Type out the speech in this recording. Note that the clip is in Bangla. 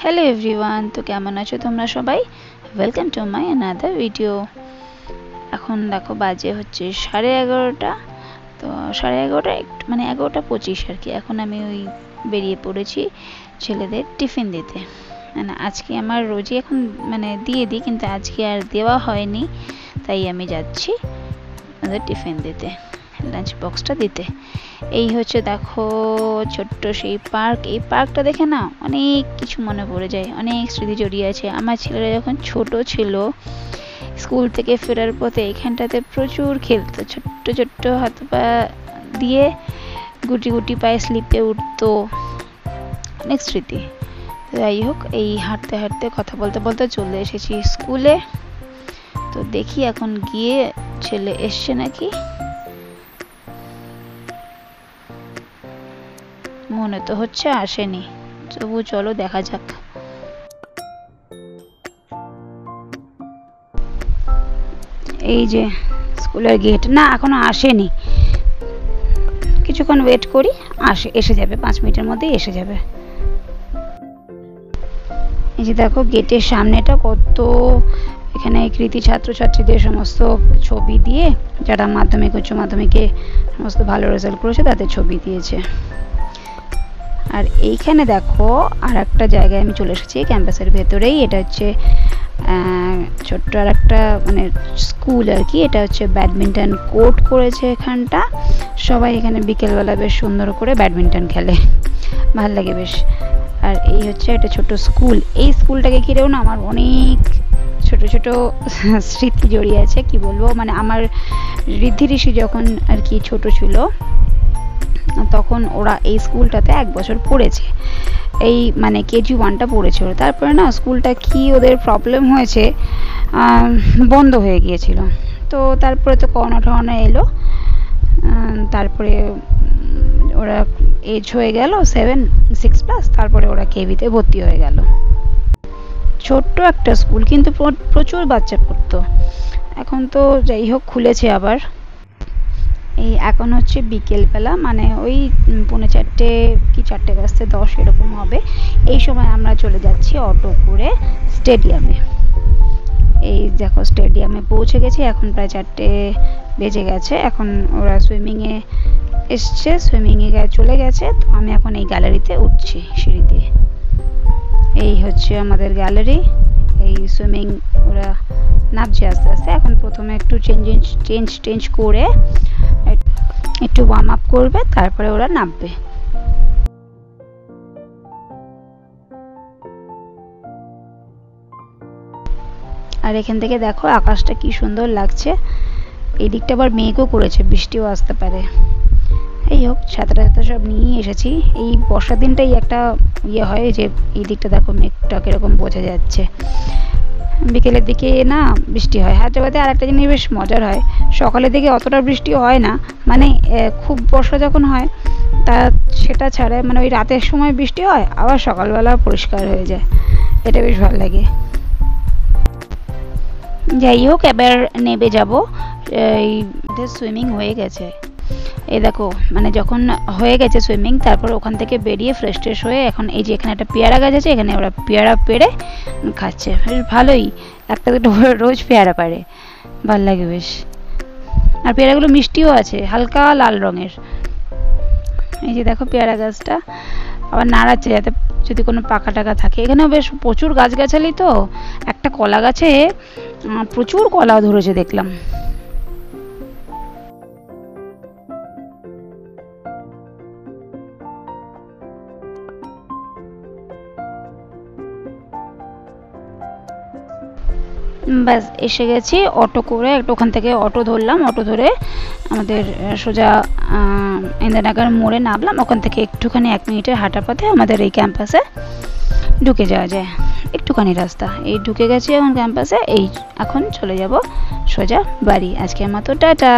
हेलो एवरीवन, तो केमन आछो तोमरा सबाई। Welcome to my another video. एखन देखो बाजे होच्छे 11:30। तो 11:30 माने 11:25 আর কি। এখন আমি ওই বেরিয়ে পড়েছি ছেলেদের টিফিন দিতে। মানে আজকে আমার রোজই এখন মানে দিয়ে দিই, কিন্তু আজকে আর দেওয়া হয়নি, তাই আমি যাচ্ছি ওদের টিফিন দিতে, লাঞ্চ বক্সটা দিতে। এই হচ্ছে দেখো ছোট্ট সেই পার্ক। এই পার্কটা দেখে না অনেক কিছু মনে পড়ে যায়, অনেক স্মৃতি জড়িয়ে আছে। আমার ছেলেরা যখন ছোট ছিল স্কুল থেকে ফেরার পথে এখানটাতে প্রচুর খেলতো, ছোট্ট ছোট্ট হাত পা দিয়ে গুটি গুটি পায়ে স্লিপে উঠতো, অনেক স্মৃতি। যাই হোক, এই হাঁটতে হাঁটতে কথা বলতে বলতে চলে এসেছি স্কুলে। তো দেখি এখন গিয়ে ছেলে এসছে নাকি, মনে তো হচ্ছে আসেনি, তবু চলো দেখা যাক। এই যে স্কুলের গেট, না এখনো আসেনি, কিছুক্ষণ ওয়েট করি, এসে যাবে, 5 মিনিটের মধ্যেই এসে যাবে। এই যে দেখো গেটের সামনেটা কত, এখানে কৃতি ছাত্রছাত্রীদের সমস্ত ছবি দিয়ে, যারা মাধ্যমিক উচ্চ মাধ্যমিকে সমস্ত ভালো রেজাল্ট করেছে তাদের ছবি দিয়েছে। আর এইখানে দেখো আর একটা জায়গায় আমি চলে এসেছি ক্যাম্পাসের ভেতরেই। এটা হচ্ছে ছোট্ট আর একটা মানে স্কুল আর কি। এটা হচ্ছে ব্যাডমিন্টন কোর্ট করেছে এখানটা, সবাই এখানে বিকেলবেলা বেশ সুন্দর করে ব্যাডমিন্টন খেলে, ভাল লাগে বেশ। আর এই হচ্ছে একটা ছোট স্কুল। এই স্কুলটাকে ঘিরেও না আমার অনেক ছোট ছোট স্মৃতি জড়িয়ে আছে, কি বলবো। মানে আমার ঋদ্ধি ঋষি যখন আর কি ছোট ছিল তখন ওরা এই স্কুলটাতে 1 বছর পড়েছে, এই মানে কেজি 1টা পড়েছে ওরা। তারপরে না স্কুলটা কি ওদের প্রবলেম হয়েছে, বন্ধ হয়ে গিয়েছিল। তো তারপরে তো করোনা টরোনা এলো, তারপরে ওরা এজ হয়ে গেল 6+, তারপরে ওরা কেভিতে ভর্তি হয়ে গেল। ছোট্ট একটা স্কুল, কিন্তু প্রচুর বাচ্চা পড়তো। এখন তো যাই হোক খুলেছে আবার। এই এখন হচ্ছে বিকেলবেলা, মানে ওই 4:45 কি 4:10 এরকম হবে। এই সময় আমরা চলে যাচ্ছি অটো করে স্টেডিয়ামে। এই দেখো স্টেডিয়ামে পৌঁছে গেছি, এখন প্রায় 4টে বেজে গেছে। এখন ওরা সুইমিংয়ে এসছে, সুইমিংয়ে চলে গেছে। তো আমি এখন এই গ্যালারিতে উঠছি সিঁড়ি দিয়ে। এই হচ্ছে আমাদের গ্যালারি। এই সুইমিং ওরা নামছে আস্তে আস্তে। এখন প্রথমে একটু চেঞ্জ করে একটু ওয়ার্ম আপ করবে, তারপরে ওরা নামবে। আর এখান থেকে দেখো আকাশটা কি সুন্দর লাগছে। এই দিকটা আবার মেঘও করেছে, বৃষ্টিও আসতে পারে। এই হোক, ছাতা সব নিয়ে এসেছি। এই বর্ষার দিনটাই একটা হয় যে এই দিকটা দেখো মেঘটা কিরকম বোঝা যাচ্ছে। বিকেলের দিকে না বৃষ্টি হয়। হায়দ্রাবাদে আর একটা জিনিস বেশ মজার হয়, সকালের দিকে অতটা বৃষ্টি হয় না, মানে খুব বর্ষা যখন হয় তা সেটা ছাড়া মানে ওই রাতের সময় বৃষ্টি হয়, আবার সকালবেলা পরিষ্কার হয়ে যায়, এটা বেশ ভালো লাগে। যাই হোক, এবার নেমে যাব। এই সুইমিং হয়ে গেছে, এই দেখো মানে যখন হয়ে গেছে সুইমিং, তারপর ওখান থেকে বেরিয়ে ফ্রেশ ট্রেশ হয়ে এখন এই যে এখানে একটা পেয়ারা গাছ আছে, এখানে ওরা পেয়ারা পেড়ে খাচ্ছে। বেশ ভালোই, একটা দুটো রোজ পেয়ারা পারে, ভাল লাগে বেশ। আর পেয়ারাগুলো মিষ্টিও আছে, হালকা লাল রঙের। এই যে দেখো পেয়ারা গাছটা আবার নাড়াচ্ছে যাতে যদি কোনো পাকা টাকা থাকে। এখানেও বেশ প্রচুর গাছগাছালি, তো একটা কলা গাছে প্রচুর কলা ধরেছে দেখলাম। ব্যাস এসে গেছি অটো করে। একটা ওখান থেকে অটো ধরলাম, অটো ধরে আমাদের সোজা ইন্দিরানগর মোড়ে নামলাম। ওখান থেকে একটুখানি 1 মিনিটের হাঁটা পথে আমাদের এই ক্যাম্পাসে ঢুকে যাওয়া যায়, একটুখানি রাস্তা। এই ঢুকে গেছি এখন ক্যাম্পাসে। এই এখন চলে যাব সোজা বাড়ি। আজকের মতো টাটা।